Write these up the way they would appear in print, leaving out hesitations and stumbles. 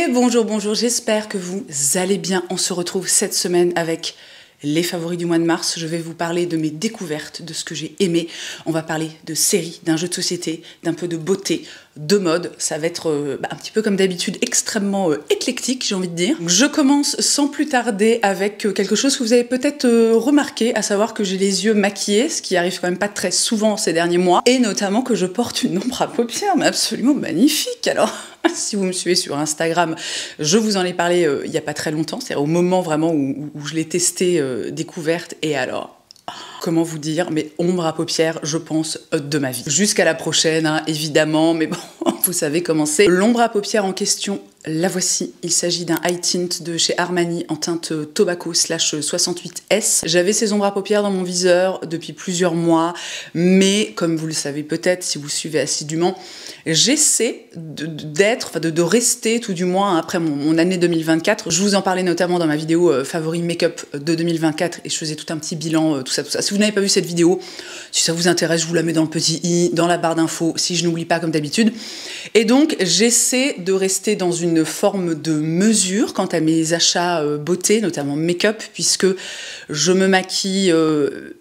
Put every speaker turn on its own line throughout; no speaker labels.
Et bonjour, bonjour, j'espère que vous allez bien. On se retrouve cette semaine avec les favoris du mois de mars. Je vais vous parler de mes découvertes, de ce que j'ai aimé. On va parler de séries, d'un jeu de société, d'un peu de beauté, de mode. Ça va être un petit peu comme d'habitude extrêmement éclectique, j'ai envie de dire. Je commence sans plus tarder avec quelque chose que vous avez peut-être remarqué, à savoir que j'ai les yeux maquillés, ce qui arrive quand même pas très souvent ces derniers mois, et notamment que je porte une ombre à paupières, mais absolument magnifique. Alors, si vous me suivez sur Instagram, je vous en ai parlé il n'y a pas très longtemps, c'est-à-dire au moment vraiment où je l'ai testé, découverte, et alors... Comment vous dire, mais ombre à paupières, je pense, de ma vie. Jusqu'à la prochaine, hein, évidemment, mais bon, vous savez comment c'est. L'ombre à paupières en question, la voici. Il s'agit d'un high tint de chez Armani en teinte Tobacco /68S. J'avais ces ombres à paupières dans mon viseur depuis plusieurs mois, mais comme vous le savez peut-être, si vous suivez assidûment, j'essaie de rester, tout du moins, après mon année 2024. Je vous en parlais notamment dans ma vidéo favori make-up de 2024, et je faisais tout un petit bilan, tout ça. Si vous n'avez pas vu cette vidéo, si ça vous intéresse, je vous la mets dans le petit i, dans la barre d'infos, si je n'oublie pas comme d'habitude. Et donc, j'essaie de rester dans une forme de mesure quant à mes achats beauté, notamment make-up, puisque je me maquille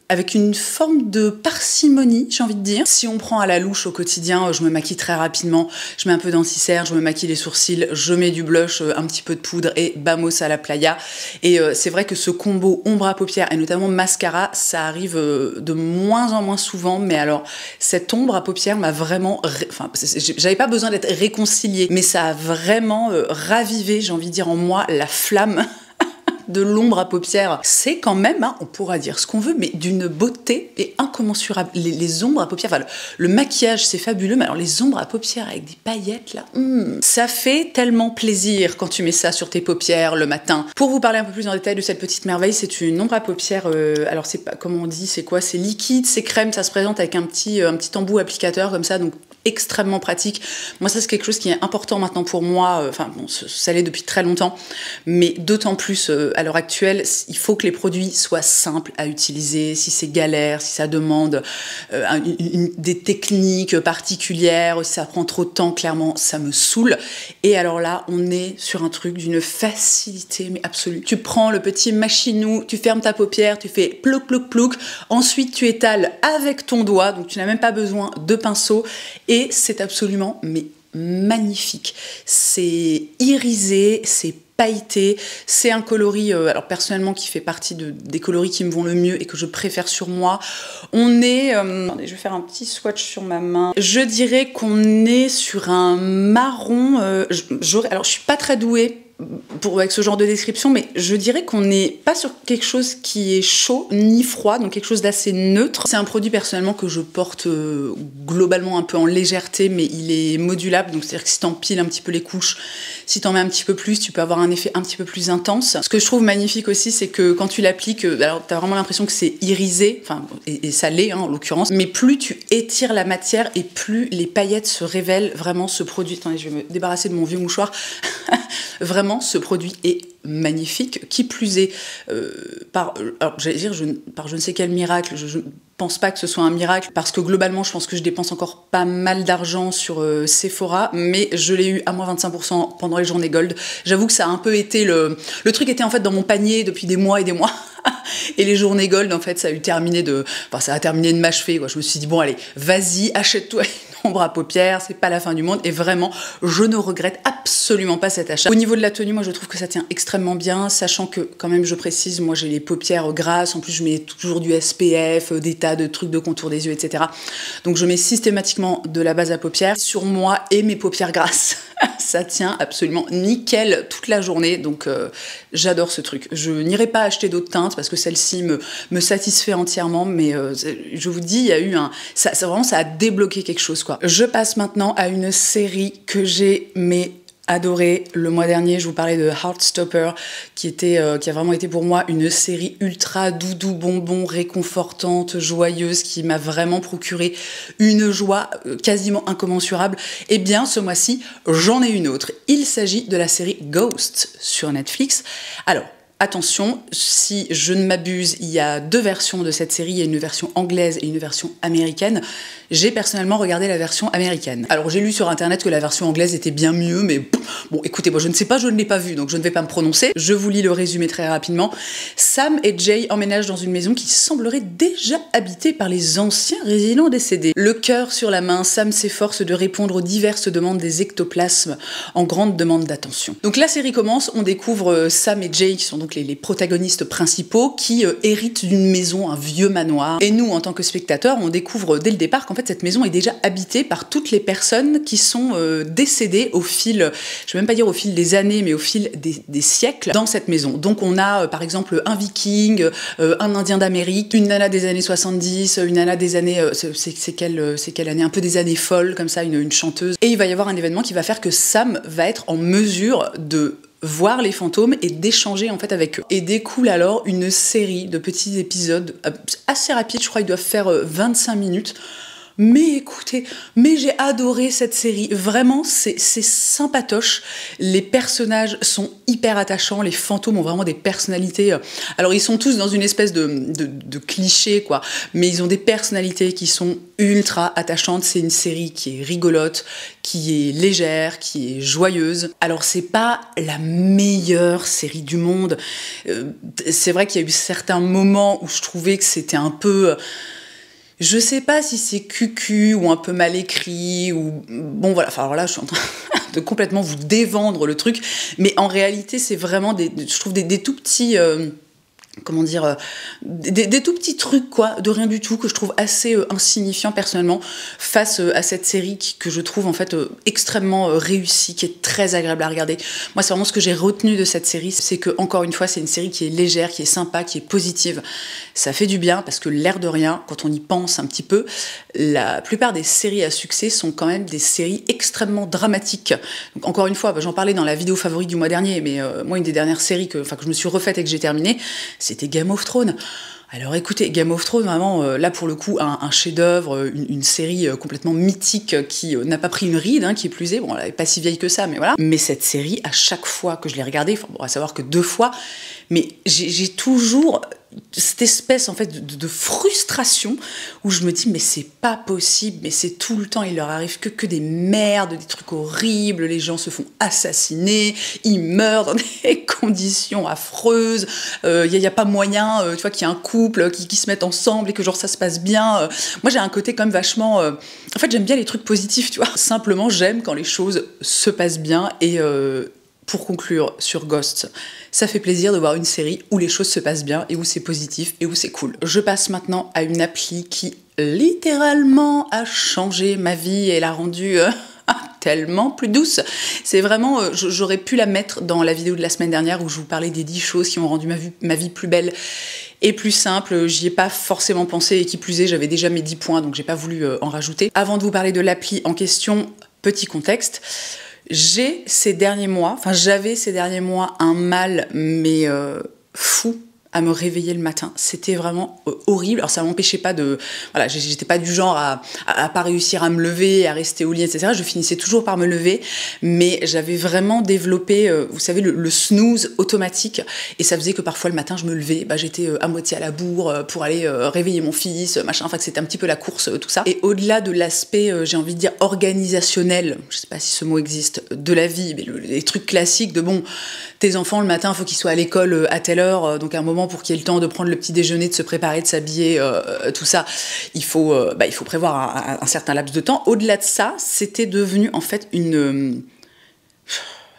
avec une forme de parcimonie, j'ai envie de dire. Si on prend à la louche au quotidien, je me maquille très rapidement, je mets un peu d'anti-cerne, je me maquille les sourcils, je mets du blush, un petit peu de poudre et vamos à la playa. Et c'est vrai que ce combo ombre à paupières et notamment mascara, ça arrive de moins en moins souvent, mais alors cette ombre à paupières m'a vraiment... Enfin, j'avais pas besoin d'être réconciliée, mais ça a vraiment ravivé, j'ai envie de dire, en moi la flamme de l'ombre à paupières. C'est quand même, hein, on pourra dire ce qu'on veut, mais d'une beauté et incommensurable. Les ombres à paupières, enfin, le maquillage c'est fabuleux, mais alors les ombres à paupières avec des paillettes là, ça fait tellement plaisir quand tu mets ça sur tes paupières le matin. Pour vous parler un peu plus en détail de cette petite merveille, c'est une ombre à paupières, alors c'est pas, comment on dit, c'est quoi, c'est liquide, c'est crème, ça se présente avec un petit embout applicateur comme ça, donc extrêmement pratique. Moi, ça, c'est quelque chose qui est important maintenant pour moi. Enfin, bon, ça l'est depuis très longtemps, mais d'autant plus à l'heure actuelle, il faut que les produits soient simples à utiliser. Si c'est galère, si ça demande des techniques particulières, si ça prend trop de temps, clairement, ça me saoule. Et alors là, on est sur un truc d'une facilité, mais absolue. Tu prends le petit machinou, tu fermes ta paupière, tu fais plouc, plouc, plouc. Ensuite, tu étales avec ton doigt, donc tu n'as même pas besoin de pinceau. Et c'est absolument mais magnifique. C'est irisé, c'est pailleté, c'est un coloris, alors personnellement qui fait partie des coloris qui me vont le mieux et que je préfère sur moi. On est, attendez, je vais faire un petit swatch sur ma main. Je dirais qu'on est sur un marron, alors je suis pas très douée avec ce genre de description, mais je dirais qu'on n'est pas sur quelque chose qui est chaud ni froid, donc quelque chose d'assez neutre. C'est un produit personnellement que je porte globalement un peu en légèreté, mais il est modulable, donc c'est-à-dire que si t'empiles un petit peu les couches, si t'en mets un petit peu plus, tu peux avoir un effet un petit peu plus intense. Ce que je trouve magnifique aussi, c'est que quand tu l'appliques, alors t'as vraiment l'impression que c'est irisé, enfin, et ça l'est hein, en l'occurrence, mais plus tu étires la matière et plus les paillettes se révèlent. Vraiment, ce produit, attendez, je vais me débarrasser de mon vieux mouchoir. Vraiment, ce produit est magnifique. Qui plus est, alors j'allais dire, par je ne sais quel miracle, je pense pas que ce soit un miracle, parce que globalement, je pense que je dépense encore pas mal d'argent sur Sephora, mais je l'ai eu à moins 25% pendant les journées Gold. J'avoue que ça a un peu été le truc était en fait dans mon panier depuis des mois et des mois. Et les journées Gold, en fait, ça a terminé de m'achever, quoi. Je me suis dit, bon, allez, vas-y, achète-toi une ombre à paupières, c'est pas la fin du monde. Et vraiment, je ne regrette absolument pas cet achat. Au niveau de la tenue, moi, je trouve que ça tient extrêmement bien, sachant que, quand même, je précise, moi, j'ai les paupières grasses. En plus, je mets toujours du SPF, des tas de trucs de contour des yeux, etc. Donc, je mets systématiquement de la base à paupières sur moi et mes paupières grasses. Ça tient absolument nickel toute la journée, donc j'adore ce truc. Je n'irai pas acheter d'autres teintes parce que celle-ci me satisfait entièrement, mais je vous dis, il y a eu ça a débloqué quelque chose, quoi. Je passe maintenant à une série que j'ai adoré. Le mois dernier, je vous parlais de Heartstopper, qui a vraiment été pour moi une série ultra doudou, bonbon, réconfortante, joyeuse, qui m'a vraiment procuré une joie quasiment incommensurable. Et bien, ce mois-ci, j'en ai une autre. Il s'agit de la série Ghost sur Netflix. Alors, attention, si je ne m'abuse, il y a 2 versions de cette série, il y a une version anglaise et une version américaine. J'ai personnellement regardé la version américaine. Alors j'ai lu sur internet que la version anglaise était bien mieux, mais bon écoutez, moi je ne sais pas, je ne l'ai pas vue, donc je ne vais pas me prononcer. Je vous lis le résumé très rapidement. Sam et Jay emménagent dans une maison qui semblerait déjà habitée par les anciens résidents décédés. Le cœur sur la main, Sam s'efforce de répondre aux diverses demandes des ectoplasmes en grande demande d'attention. Donc la série commence, on découvre Sam et Jay qui sont donc les protagonistes principaux qui héritent d'une maison, un vieux manoir. Et nous, en tant que spectateurs, on découvre dès le départ qu'en fait cette maison est déjà habitée par toutes les personnes qui sont décédées au fil, je vais même pas dire au fil des années, mais au fil des siècles dans cette maison. Donc on a par exemple un viking, un indien d'Amérique, une nana des années 70, une nana des années, c'est quelle année, un peu des années folles comme ça, une chanteuse. Et il va y avoir un événement qui va faire que Sam va être en mesure de voir les fantômes et d'échanger en fait avec eux. Et découle alors une série de petits épisodes assez rapides, je crois qu'ils doivent faire 25 minutes. Mais écoutez, j'ai adoré cette série, vraiment c'est sympatoche, les personnages sont hyper attachants, les fantômes ont vraiment des personnalités, alors ils sont tous dans une espèce de cliché quoi, mais ils ont des personnalités qui sont ultra attachantes, c'est une série qui est rigolote, qui est légère, qui est joyeuse. Alors c'est pas la meilleure série du monde, c'est vrai qu'il y a eu certains moments où je trouvais que c'était un peu... Je sais pas si c'est cucu ou un peu mal écrit ou... Bon voilà, enfin alors là je suis en train de complètement vous dévendre le truc, mais en réalité c'est vraiment je trouve des tout petits... comment dire, des tout petits trucs quoi, de rien du tout, que je trouve assez insignifiant personnellement face à cette série que je trouve en fait extrêmement réussie, qui est très agréable à regarder. Moi c'est vraiment ce que j'ai retenu de cette série, c'est que encore une fois c'est une série qui est légère, qui est sympa, qui est positive. Ça fait du bien parce que l'air de rien, quand on y pense un petit peu, la plupart des séries à succès sont quand même des séries extrêmement dramatiques. Donc encore une fois, j'en parlais dans la vidéo favorite du mois dernier, mais moi une des dernières séries que je me suis refaite et que j'ai terminée, c'était Game of Thrones. Alors écoutez, Game of Thrones, vraiment, là pour le coup, un chef-d'œuvre, une série complètement mythique qui n'a pas pris une ride, hein, qui est plus est. Bon, elle n'est pas si vieille que ça, mais voilà. Mais cette série, à chaque fois que je l'ai regardée, bon, à savoir que 2 fois, mais j'ai toujours cette espèce en fait de frustration où je me dis mais c'est pas possible, mais c'est tout le temps, il leur arrive que des merdes, des trucs horribles, les gens se font assassiner, ils meurent dans des conditions affreuses, y a pas moyen tu vois qu'il y a un couple qui se mettent ensemble et que genre ça se passe bien. Moi j'ai un côté quand même vachement en fait j'aime bien les trucs positifs, tu vois, simplement j'aime quand les choses se passent bien. Et pour conclure sur Ghost, ça fait plaisir de voir une série où les choses se passent bien et où c'est positif et où c'est cool. Je passe maintenant à une appli qui littéralement a changé ma vie et l'a rendue tellement plus douce. C'est vraiment, j'aurais pu la mettre dans la vidéo de la semaine dernière où je vous parlais des 10 choses qui ont rendu ma vie plus belle et plus simple. J'y ai pas forcément pensé et qui plus est, j'avais déjà mes 10 points donc j'ai pas voulu en rajouter. Avant de vous parler de l'appli en question, petit contexte. J'avais ces derniers mois un mal, mais fou, à me réveiller le matin. C'était vraiment horrible. Alors ça m'empêchait pas de... Voilà, j'étais pas du genre à pas réussir à me lever, à rester au lit, etc. Je finissais toujours par me lever, mais j'avais vraiment développé, vous savez, le snooze automatique. Et ça faisait que parfois le matin, je me levais, j'étais à moitié à la bourre pour aller réveiller mon fils, machin. Enfin, que c'était un petit peu la course, tout ça. Et au-delà de l'aspect, j'ai envie de dire, organisationnel, je sais pas si ce mot existe, de la vie, mais les trucs classiques de, bon, tes enfants, le matin, il faut qu'ils soient à l'école à telle heure, donc à un moment pour qu'il ait le temps de prendre le petit déjeuner, de se préparer, de s'habiller, tout ça, il faut prévoir un certain laps de temps. Au-delà de ça, c'était devenu en fait une...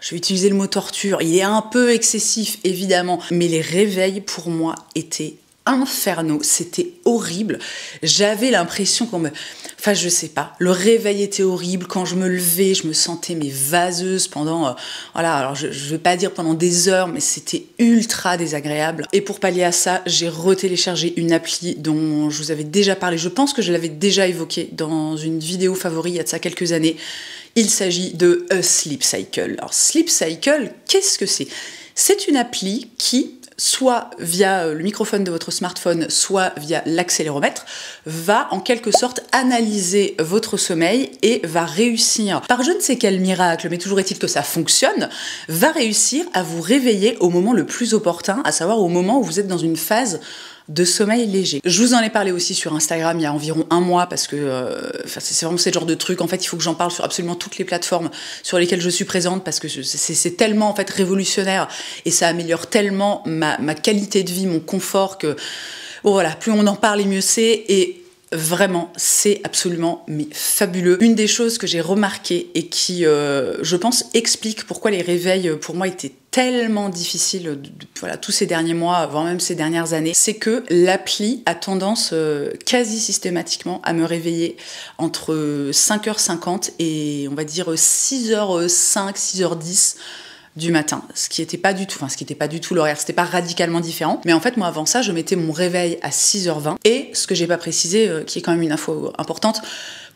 je vais utiliser le mot torture, il est un peu excessif évidemment, mais les réveils pour moi étaient infernaux, c'était horrible. J'avais l'impression qu'on me... Enfin, je sais pas, le réveil était horrible. Quand je me levais, je me sentais vaseuse pendant... voilà, alors je vais pas dire pendant des heures, mais c'était ultra désagréable. Et pour pallier à ça, j'ai retéléchargé une appli dont je vous avais déjà parlé. Je pense que je l'avais déjà évoqué dans une vidéo favori il y a de ça quelques années. Il s'agit de Sleep Cycle. Alors, Sleep Cycle, qu'est-ce que c'est ? C'est une appli qui soit via le microphone de votre smartphone, soit via l'accéléromètre, va en quelque sorte analyser votre sommeil et va réussir, par je ne sais quel miracle, mais toujours est-il que ça fonctionne, va réussir à vous réveiller au moment le plus opportun, à savoir au moment où vous êtes dans une phase de sommeil léger. Je vous en ai parlé aussi sur Instagram il y a environ un mois parce que c'est vraiment ce genre de truc. En fait, il faut que j'en parle sur absolument toutes les plateformes sur lesquelles je suis présente parce que c'est tellement en fait révolutionnaire et ça améliore tellement ma qualité de vie, mon confort que bon, voilà, plus on en parle et mieux c'est. Et vraiment, c'est absolument mais fabuleux. Une des choses que j'ai remarquées et qui, je pense, explique pourquoi les réveils pour moi étaient tellement difficiles voilà, tous ces derniers mois, voire même ces dernières années, c'est que l'appli a tendance quasi systématiquement à me réveiller entre 5h50 et on va dire 6h05, 6h10 du matin, ce qui n'était pas du tout l'horaire, c'était pas radicalement différent, mais en fait moi avant ça je mettais mon réveil à 6h20 et ce que j'ai pas précisé, qui est quand même une info importante,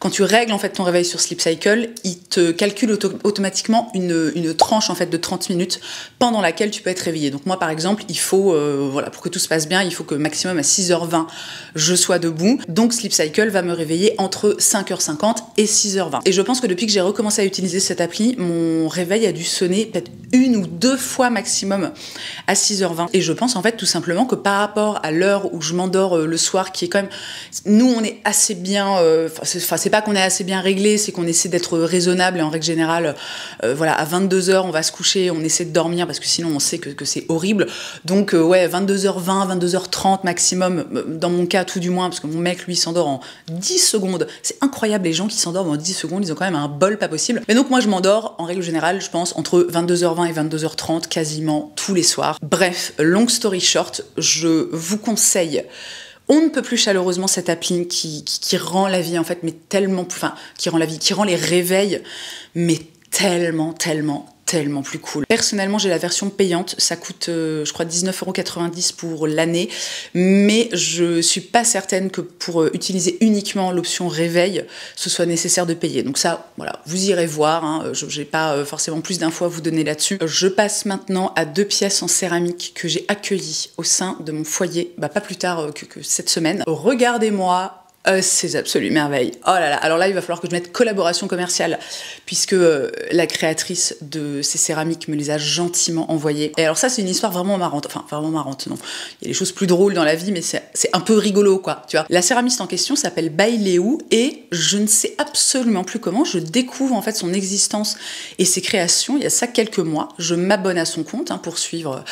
quand tu règles en fait ton réveil sur Sleep Cycle, il te calcule automatiquement une tranche en fait de 30 minutes pendant laquelle tu peux être réveillé. Donc moi par exemple, il faut voilà, pour que tout se passe bien, il faut que maximum à 6h20 je sois debout. Donc Sleep Cycle va me réveiller entre 5h50 et 6h20. Et je pense que depuis que j'ai recommencé à utiliser cette appli, mon réveil a dû sonner peut-être une ou deux fois maximum à 6h20. Et je pense en fait tout simplement que par rapport à l'heure où je m'endors le soir, qui est quand même, nous on est assez bien, c'est pas qu'on est assez bien réglé, c'est qu'on essaie d'être raisonnable et en règle générale, voilà, à 22h on va se coucher, on essaie de dormir parce que sinon on sait que c'est horrible. Donc ouais, 22h20, 22h30 maximum, dans mon cas tout du moins, parce que mon mec lui s'endort en 10 secondes. C'est incroyable les gens qui s'endorment en 10 secondes, ils ont quand même un bol pas possible. Mais donc moi je m'endors en règle générale, je pense, entre 22h20 et 22h30 quasiment tous les soirs. Bref, long story short, je vous conseille on ne peut plus chaleureusement cette appli qui rend la vie en fait, mais tellement, enfin, qui rend les réveils, mais tellement plus cool. Personnellement, j'ai la version payante, ça coûte, je crois, 19,90 € pour l'année, mais je suis pas certaine que pour utiliser uniquement l'option réveil, ce soit nécessaire de payer. Donc ça, voilà, vous irez voir, hein, je n'ai pas forcément plus d'infos à vous donner là-dessus. Je passe maintenant à 2 pièces en céramique que j'ai accueillies au sein de mon foyer, bah, pas plus tard que cette semaine. Regardez-moi ces absolues merveilles. Oh là là, alors là il va falloir que je mette collaboration commerciale puisque la créatrice de ces céramiques me les a gentiment envoyées. Et alors ça c'est une histoire vraiment marrante, enfin vraiment marrante non, il y a des choses plus drôles dans la vie mais c'est un peu rigolo quoi, tu vois. La céramiste en question s'appelle Bailéou et je ne sais absolument plus comment je découvre en fait son existence et ses créations il y a ça quelques mois. Je m'abonne à son compte hein, pour suivre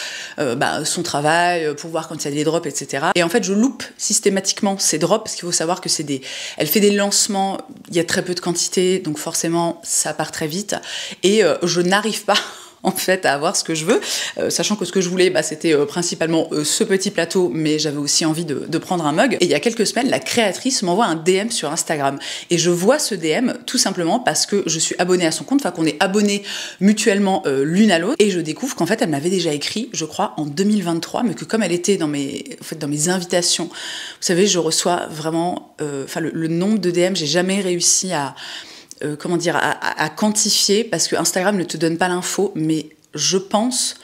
son travail, pour voir quand il y a des drops etc. Et en fait je loupe systématiquement ces drops parce qu'il faut savoir que elle fait des lancements, il y a très peu de quantité, donc forcément ça part très vite, et je n'arrive pas en fait à avoir ce que je veux, sachant que ce que je voulais c'était principalement ce petit plateau, mais j'avais aussi envie de prendre un mug. Et il y a quelques semaines la créatrice m'envoie un DM sur Instagram et je vois ce DM tout simplement parce que je suis abonnée à son compte, enfin qu'on est abonnés mutuellement l'une à l'autre, et je découvre qu'en fait elle m'avait déjà écrit, je crois en 2023, mais que comme elle était dans mes invitations, vous savez je reçois vraiment le nombre de DM, j'ai jamais réussi à quantifier parce que Instagram ne te donne pas l'info, mais je pense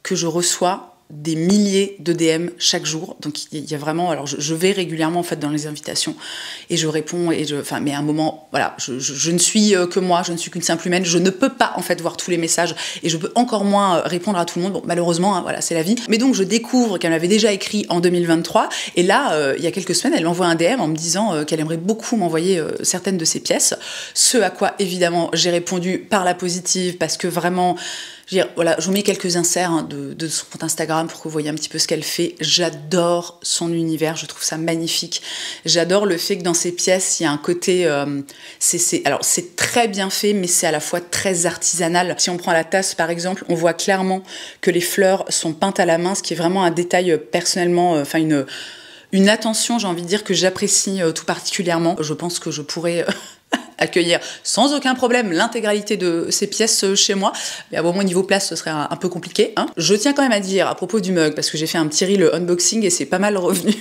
que je reçois des milliers de DM chaque jour. Donc il y a vraiment, alors je vais régulièrement en fait dans les invitations et je réponds mais à un moment voilà, je ne suis que moi, je ne suis qu'une simple humaine, je ne peux pas en fait voir tous les messages et je peux encore moins répondre à tout le monde. Bon, malheureusement hein, voilà, c'est la vie. Mais donc je découvre qu'elle m'avait déjà écrit en 2023 et là il y a quelques semaines elle m'envoie un DM en me disant qu'elle aimerait beaucoup m'envoyer certaines de ses pièces, ce à quoi évidemment j'ai répondu par la positive parce que vraiment voilà, je vous mets quelques inserts hein, de son compte Instagram pour que vous voyez un petit peu ce qu'elle fait. J'adore son univers, je trouve ça magnifique. J'adore le fait que dans ses pièces, il y a un côté... alors, c'est très bien fait, mais c'est à la fois très artisanal. Si on prend la tasse, par exemple, on voit clairement que les fleurs sont peintes à la main, ce qui est vraiment un détail personnellement... une attention, j'ai envie de dire, que j'apprécie tout particulièrement. Je pense que je pourrais... accueillir sans aucun problème l'intégralité de ces pièces chez moi, mais à bon niveau place ce serait un peu compliqué hein. Je tiens quand même à dire à propos du mug, parce que j'ai fait un petit reel unboxing et c'est pas mal revenu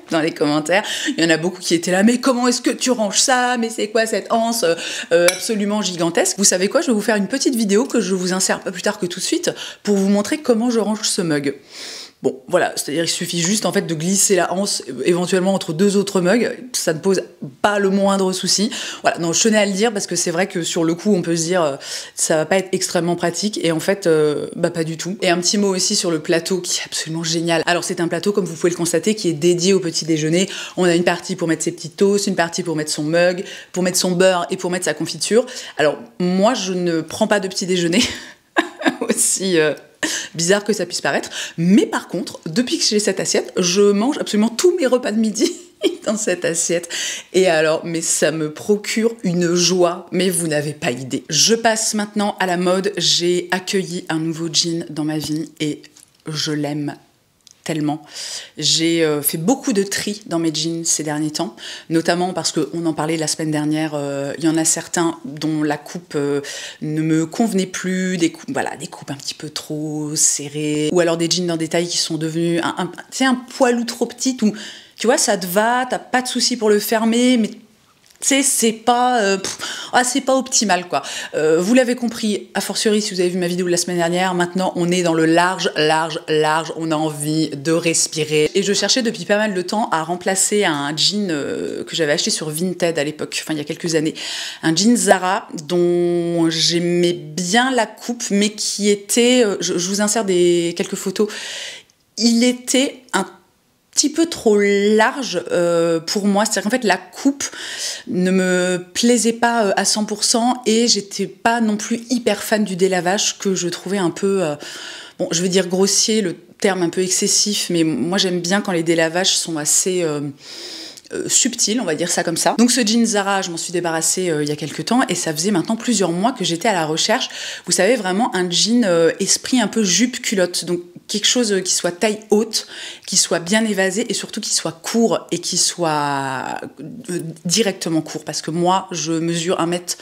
dans les commentaires, il y en a beaucoup qui étaient là, mais comment est-ce que tu ranges ça, mais c'est quoi cette anse absolument gigantesque. Vous savez quoi, je vais vous faire une petite vidéo que je vous insère pas plus tard que tout de suite pour vous montrer comment je range ce mug. Bon, voilà, c'est-à-dire qu'il suffit juste en fait de glisser la hanse éventuellement entre deux autres mugs, ça ne pose pas le moindre souci. Voilà, non, je tenais à le dire parce que c'est vrai que sur le coup on peut se dire ça va pas être extrêmement pratique et en fait pas du tout. Et un petit mot aussi sur le plateau qui est absolument génial. Alors c'est un plateau comme vous pouvez le constater qui est dédié au petit déjeuner. On a une partie pour mettre ses petits toasts, une partie pour mettre son mug, pour mettre son beurre et pour mettre sa confiture. Alors moi je ne prends pas de petit déjeuner aussi bizarre que ça puisse paraître, mais par contre, depuis que j'ai cette assiette, je mange absolument tous mes repas de midi dans cette assiette. Et alors, mais ça me procure une joie, mais vous n'avez pas idée. Je passe maintenant à la mode. J'ai accueilli un nouveau jean dans ma vie et je l'aime tellement. J'ai fait beaucoup de tri dans mes jeans ces derniers temps, notamment parce qu'on en parlait la semaine dernière, il y en a certains dont la coupe ne me convenait plus, des coupes un petit peu trop serrées, ou alors des jeans dans des tailles qui sont devenus un poilou trop petit, où tu vois, ça te va, t'as pas de souci pour le fermer, mais c'est pas optimal quoi. Vous l'avez compris, a fortiori si vous avez vu ma vidéo de la semaine dernière, maintenant on est dans le large, on a envie de respirer. Et je cherchais depuis pas mal de temps à remplacer un jean que j'avais acheté sur Vinted à l'époque, enfin il y a quelques années. Un jean Zara dont j'aimais bien la coupe, mais qui était, je vous insère quelques photos, il était un petit peu trop large pour moi, c'est-à-dire qu'en fait la coupe ne me plaisait pas à 100% et j'étais pas non plus hyper fan du délavage que je trouvais un peu, bon je vais dire grossier, le terme un peu excessif, mais moi j'aime bien quand les délavages sont assez subtil, on va dire ça comme ça. Donc ce jean Zara, je m'en suis débarrassée il y a quelques temps et ça faisait maintenant plusieurs mois que j'étais à la recherche, vous savez, vraiment un jean esprit un peu jupe culotte, donc quelque chose qui soit taille haute, qui soit bien évasé et surtout qui soit court et qui soit directement court, parce que moi je mesure 1 mètre.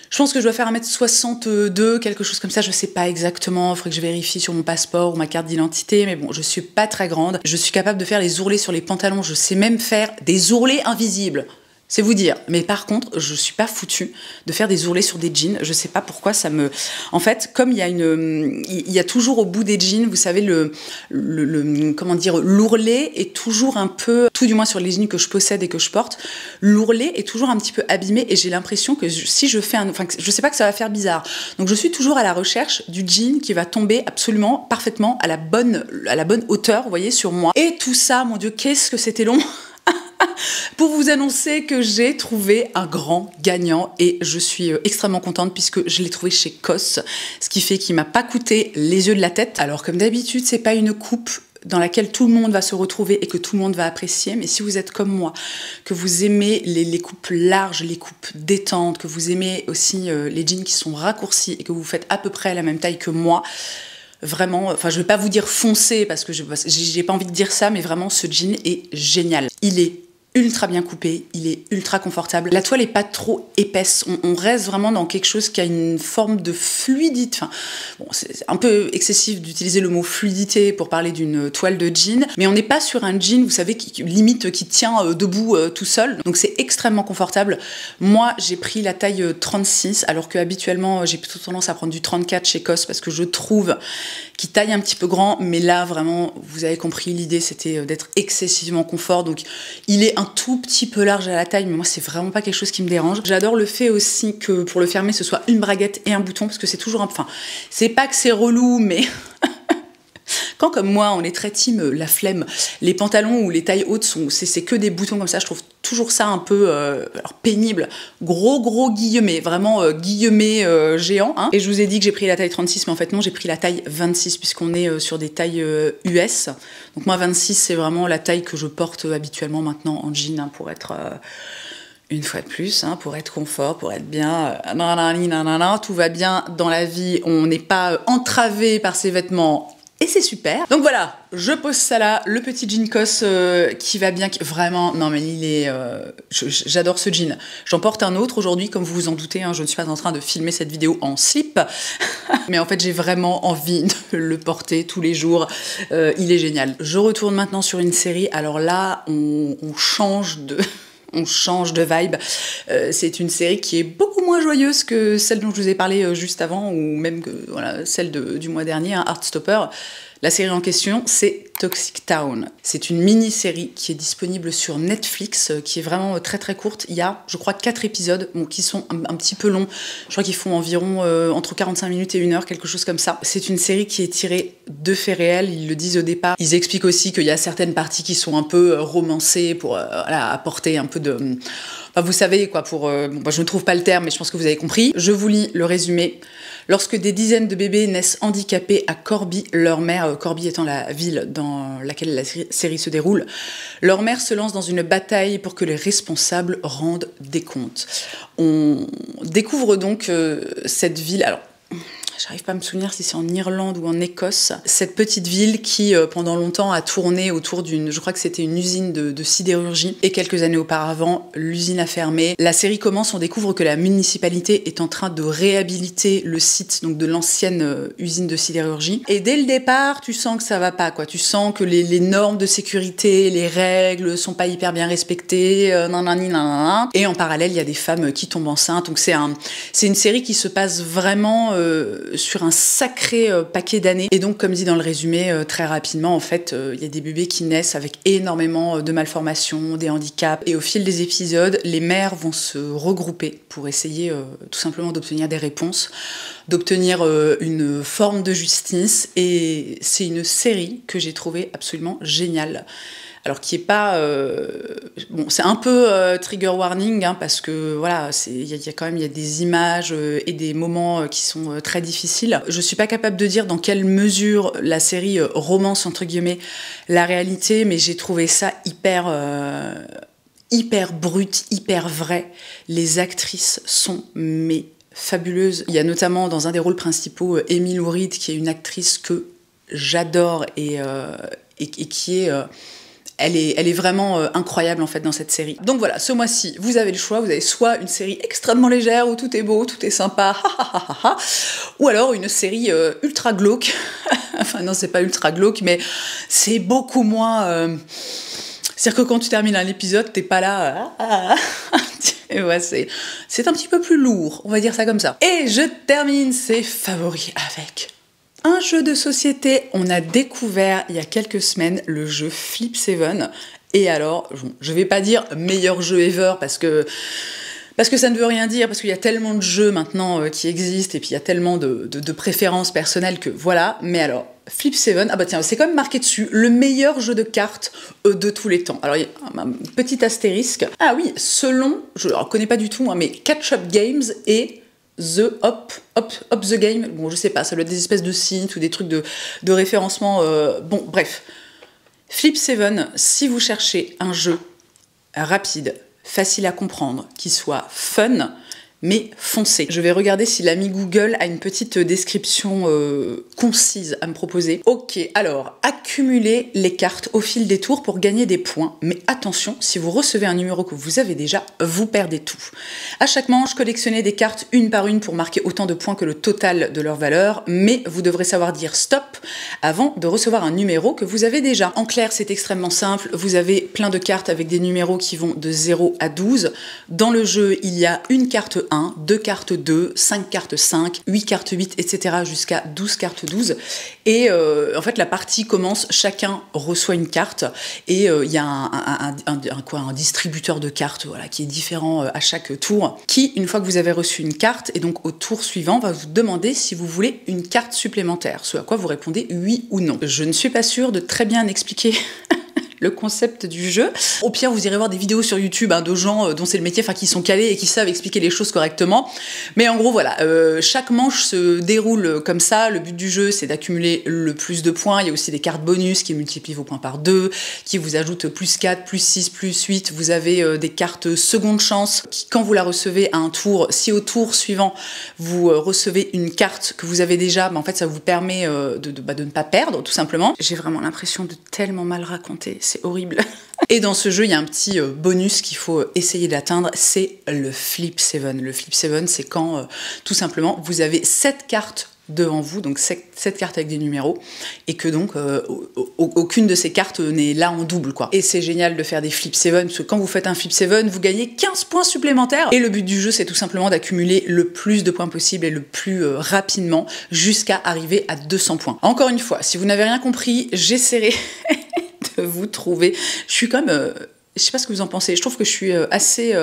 Je pense que je dois faire 1m62, quelque chose comme ça, je sais pas exactement, il faudrait que je vérifie sur mon passeport ou ma carte d'identité, mais bon, je suis pas très grande. Je suis capable de faire les ourlets sur les pantalons, je sais même faire des ourlets invisibles. C'est vous dire. Mais par contre, je suis pas foutue de faire des ourlets sur des jeans. Je sais pas pourquoi ça me... En fait, comme il y a toujours au bout des jeans, vous savez, comment dire, l'ourlet est toujours un peu, tout du moins sur les jeans que je possède et que je porte, l'ourlet est toujours un petit peu abîmé et j'ai l'impression que si je fais enfin, je sais pas, que ça va faire bizarre. Donc je suis toujours à la recherche du jean qui va tomber absolument, parfaitement à la bonne hauteur, vous voyez, sur moi. Et tout ça, mon Dieu, qu'est-ce que c'était long! Pour vous annoncer que j'ai trouvé un grand gagnant et je suis extrêmement contente puisque je l'ai trouvé chez COS, ce qui fait qu'il m'a pas coûté les yeux de la tête. Alors comme d'habitude, c'est pas une coupe dans laquelle tout le monde va se retrouver et que tout le monde va apprécier, mais si vous êtes comme moi, que vous aimez les coupes larges, les coupes détentes, que vous aimez aussi les jeans qui sont raccourcis et que vous faites à peu près la même taille que moi, vraiment, enfin je vais pas vous dire foncez parce que j'ai pas envie de dire ça, mais vraiment ce jean est génial. Il est ultra bien coupé, il est ultra confortable. La toile est pas trop épaisse, on reste vraiment dans quelque chose qui a une forme de fluidité. Enfin, bon, c'est un peu excessif d'utiliser le mot fluidité pour parler d'une toile de jean, mais on n'est pas sur un jean, vous savez, qui tient debout tout seul. Donc c'est extrêmement confortable. Moi, j'ai pris la taille 36, alors que habituellement j'ai plutôt tendance à prendre du 34 chez COS parce que je trouve qu'il taille un petit peu grand, mais là vraiment, vous avez compris, l'idée c'était d'être excessivement confort. Donc il est un tout petit peu large à la taille, mais moi c'est vraiment pas quelque chose qui me dérange. J'adore le fait aussi que pour le fermer ce soit une braguette et un bouton, parce que c'est toujours enfin, c'est pas que c'est relou, mais quand comme moi on est très team la flemme, les pantalons ou les tailles hautes c'est que des boutons comme ça, je trouve toujours ça un peu alors pénible, gros guillemets, vraiment guillemets géants, hein. Et je vous ai dit que j'ai pris la taille 36, mais en fait non, j'ai pris la taille 26 puisqu'on est sur des tailles US. Donc moi 26 c'est vraiment la taille que je porte habituellement maintenant en jean, hein, pour être une fois de plus, hein, pour être confort, pour être bien, tout va bien dans la vie, on n'est pas entravé par ses vêtements. Et c'est super. Donc voilà, je pose ça là, le petit jean COS qui va bien, vraiment, non mais il est... j'adore ce jean. J'en porte un autre aujourd'hui, comme vous vous en doutez, hein, je ne suis pas en train de filmer cette vidéo en slip, mais en fait j'ai vraiment envie de le porter tous les jours, il est génial. Je retourne maintenant sur une série, alors là on change de... on change de vibe. C'est une série qui est beaucoup moins joyeuse que celle dont je vous ai parlé juste avant, ou même que, voilà, celle du mois dernier, hein, Heartstopper. La série en question, c'est Toxic Town. C'est une mini-série qui est disponible sur Netflix, qui est vraiment très très courte. Il y a, je crois, 4 épisodes qui sont un petit peu longs. Je crois qu'ils font environ entre 45 minutes et 1 heure, quelque chose comme ça. C'est une série qui est tirée de faits réels, ils le disent au départ. Ils expliquent aussi qu'il y a certaines parties qui sont un peu romancées pour voilà, apporter un peu de... Enfin, vous savez, quoi, pour... je ne trouve pas le terme, mais je pense que vous avez compris. Je vous lis le résumé. Lorsque des dizaines de bébés naissent handicapés à Corby, leur mère, Corby étant la ville dans laquelle la série se déroule, leur mère se lance dans une bataille pour que les responsables rendent des comptes. On découvre donc cette ville... Alors, j'arrive pas à me souvenir si c'est en Irlande ou en Écosse. Cette petite ville qui, pendant longtemps, a tourné autour d'une... Je crois que c'était une usine de sidérurgie. Et quelques années auparavant, l'usine a fermé. La série commence, on découvre que la municipalité est en train de réhabiliter le site donc de l'ancienne usine de sidérurgie. Et dès le départ, tu sens que ça va pas, quoi. Tu sens que les normes de sécurité, les règles sont pas hyper bien respectées. Nanana. Et en parallèle, il y a des femmes qui tombent enceintes. Donc c'est une série qui se passe vraiment... sur un sacré paquet d'années. Et donc, comme dit dans le résumé, très rapidement, en fait, il y a des bébés qui naissent avec énormément de malformations, des handicaps. Et au fil des épisodes, les mères vont se regrouper pour essayer tout simplement d'obtenir des réponses, d'obtenir une forme de justice. Et c'est une série que j'ai trouvée absolument géniale. Alors qui est pas... bon, c'est un peu trigger warning, hein, parce que voilà, il y a quand même des images et des moments qui sont très difficiles. Je suis pas capable de dire dans quelle mesure la série romance, entre guillemets, la réalité, mais j'ai trouvé ça hyper brut, hyper vrai. Les actrices sont fabuleuses. Il y a notamment dans un des rôles principaux Emily Lou Reed, qui est une actrice que j'adore et qui est... Elle est vraiment incroyable en fait dans cette série. Donc voilà, ce mois-ci, vous avez le choix, vous avez soit une série extrêmement légère où tout est beau, tout est sympa, ou alors une série ultra glauque. Enfin non, c'est pas ultra glauque, mais c'est beaucoup moins... C'est-à-dire que quand tu termines un épisode, t'es pas là... Et ouais, c'est un petit peu plus lourd, on va dire ça comme ça. Et je termine ces favoris avec... un jeu de société. On a découvert il y a quelques semaines le jeu Flip 7. Et alors, je vais pas dire meilleur jeu ever parce que ça ne veut rien dire, parce qu'il y a tellement de jeux maintenant qui existent et puis il y a tellement de préférences personnelles que voilà. Mais alors, Flip 7, ah bah tiens, c'est quand même marqué dessus, le meilleur jeu de cartes de tous les temps. Alors, il y a un petit astérisque. Ah oui, selon, je ne connais pas du tout, hein, mais Catch Up Games et The Up the Game, bon je sais pas, ça doit être des espèces de sites ou des trucs de référencement, bon bref. Flip 7, si vous cherchez un jeu rapide, facile à comprendre, qui soit fun, mais foncez. Je vais regarder si l'ami Google a une petite description concise à me proposer. Ok, alors, accumulez les cartes au fil des tours pour gagner des points. Mais attention, si vous recevez un numéro que vous avez déjà, vous perdez tout. À chaque manche, collectionnez des cartes une par une pour marquer autant de points que le total de leur valeur, mais vous devrez savoir dire stop avant de recevoir un numéro que vous avez déjà. En clair, c'est extrêmement simple. Vous avez plein de cartes avec des numéros qui vont de 0 à 12. Dans le jeu, il y a une carte 1, 2 cartes 2, 5 cartes 5, 8 cartes 8, etc. jusqu'à 12 cartes 12. Et en fait, la partie commence, chacun reçoit une carte et il y a un distributeur de cartes voilà, qui est différent à chaque tour, qui, une fois que vous avez reçu une carte, et donc au tour suivant, va vous demander si vous voulez une carte supplémentaire, ce à quoi vous répondez oui ou non. Je ne suis pas sûre de très bien expliquer le concept du jeu. Au pire, vous irez voir des vidéos sur YouTube de gens dont c'est le métier, qui sont calés et qui savent expliquer les choses correctement. Mais en gros, voilà, chaque manche se déroule comme ça. Le but du jeu, c'est d'accumuler le plus de points. Il y a aussi des cartes bonus qui multiplient vos points par 2, qui vous ajoutent plus 4, plus 6, plus 8. Vous avez des cartes seconde chance qui, quand vous la recevez à un tour, si au tour suivant, vous recevez une carte que vous avez déjà, en fait, ça vous permet de ne pas perdre, tout simplement. J'ai vraiment l'impression de tellement mal raconter. C'est horrible. Et dans ce jeu, il y a un petit bonus qu'il faut essayer d'atteindre, c'est le Flip 7. Le Flip 7, c'est quand, tout simplement, vous avez 7 cartes devant vous, donc 7 cartes avec des numéros, et que donc aucune de ces cartes n'est là en double, quoi. Et c'est génial de faire des flip 7, parce que quand vous faites un flip 7, vous gagnez 15 points supplémentaires, et le but du jeu, c'est tout simplement d'accumuler le plus de points possible et le plus rapidement, jusqu'à arriver à 200 points. Encore une fois, si vous n'avez rien compris, j'essaierai de vous trouver. Je suis comme... je sais pas ce que vous en pensez, je trouve que je suis assez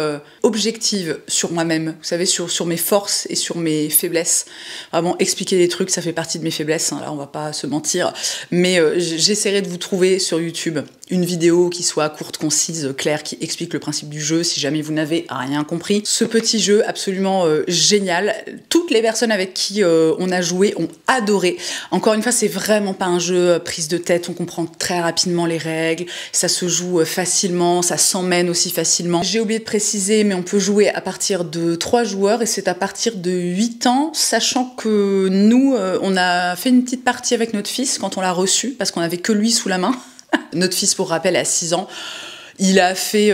objective sur moi-même, vous savez, sur mes forces et sur mes faiblesses. Vraiment, expliquer des trucs, ça fait partie de mes faiblesses, hein, là on va pas se mentir, mais j'essaierai de vous trouver sur YouTube une vidéo qui soit courte, concise, claire, qui explique le principe du jeu, si jamais vous n'avez rien compris. Ce petit jeu absolument génial, toutes les personnes avec qui on a joué ont adoré. Encore une fois, c'est vraiment pas un jeu prise de tête, on comprend très rapidement les règles, ça se joue facilement, ça s'emmène aussi facilement. J'ai oublié de préciser, mais on peut jouer à partir de 3 joueurs et c'est à partir de 8 ans, sachant que nous, on a fait une petite partie avec notre fils quand on l'a reçu, parce qu'on avait que lui sous la main. Notre fils, pour rappel, a 6 ans. Il a fait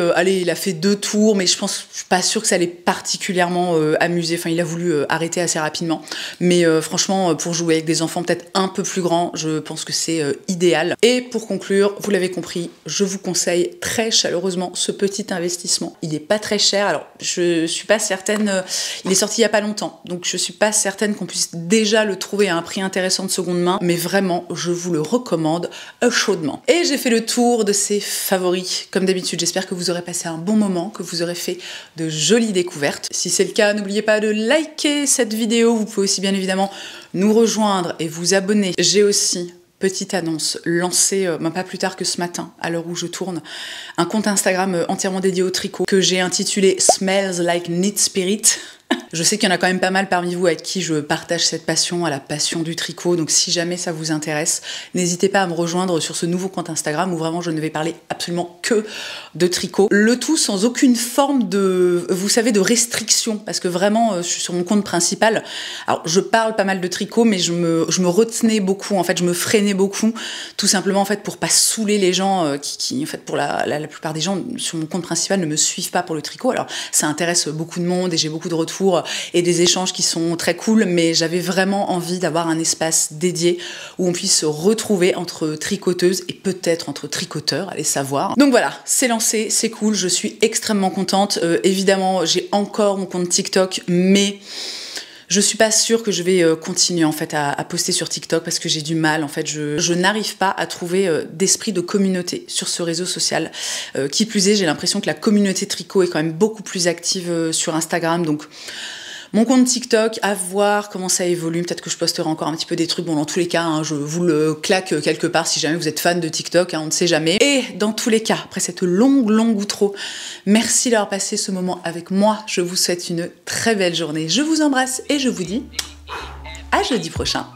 2 tours, mais je suis pas sûre que ça l'ait particulièrement amusé. Enfin, il a voulu arrêter assez rapidement. Mais franchement, pour jouer avec des enfants peut-être un peu plus grands, je pense que c'est idéal. Et pour conclure, vous l'avez compris, je vous conseille très chaleureusement ce petit investissement. Il est pas très cher. Alors, je suis pas certaine. Il est sorti il y a pas longtemps, donc je suis pas certaine qu'on puisse déjà le trouver à un prix intéressant de seconde main. Mais vraiment, je vous le recommande chaudement. Et j'ai fait le tour de ses favoris, comme d'habitude. J'espère que vous aurez passé un bon moment, que vous aurez fait de jolies découvertes. Si c'est le cas, n'oubliez pas de liker cette vidéo. Vous pouvez aussi bien évidemment nous rejoindre et vous abonner. J'ai aussi, petite annonce, lancé, pas plus tard que ce matin, à l'heure où je tourne, un compte Instagram entièrement dédié au tricot que j'ai intitulé Smells Like Knit Spirit. Je sais qu'il y en a quand même pas mal parmi vous avec qui je partage cette passion, à la passion du tricot, donc si jamais ça vous intéresse, n'hésitez pas à me rejoindre sur ce nouveau compte Instagram où vraiment je ne vais parler absolument que de tricot. Le tout sans aucune forme de, vous savez, de restriction, parce que vraiment, je suis sur mon compte principal. Alors, je parle pas mal de tricot, mais je me retenais beaucoup, en fait, je me freinais beaucoup, tout simplement, en fait, pour pas saouler les gens qui en fait, pour la plupart des gens sur mon compte principal ne me suivent pas pour le tricot. Alors, ça intéresse beaucoup de monde et j'ai beaucoup de retours et des échanges qui sont très cool, mais j'avais vraiment envie d'avoir un espace dédié où on puisse se retrouver entre tricoteuses et peut-être entre tricoteurs, allez savoir. Donc voilà, c'est lancé, c'est cool, je suis extrêmement contente. Évidemment, j'ai encore mon compte TikTok, mais je suis pas sûre que je vais continuer en fait à poster sur TikTok parce que j'ai du mal, en fait, je n'arrive pas à trouver d'esprit de communauté sur ce réseau social. Qui plus est, j'ai l'impression que la communauté tricot est quand même beaucoup plus active sur Instagram, donc mon compte TikTok, à voir comment ça évolue, peut-être que je posterai encore un petit peu des trucs, bon dans tous les cas, hein, je vous le claque quelque part si jamais vous êtes fan de TikTok, hein, on ne sait jamais. Et dans tous les cas, après cette longue outro, merci d'avoir passé ce moment avec moi, je vous souhaite une très belle journée, je vous embrasse et je vous dis à jeudi prochain.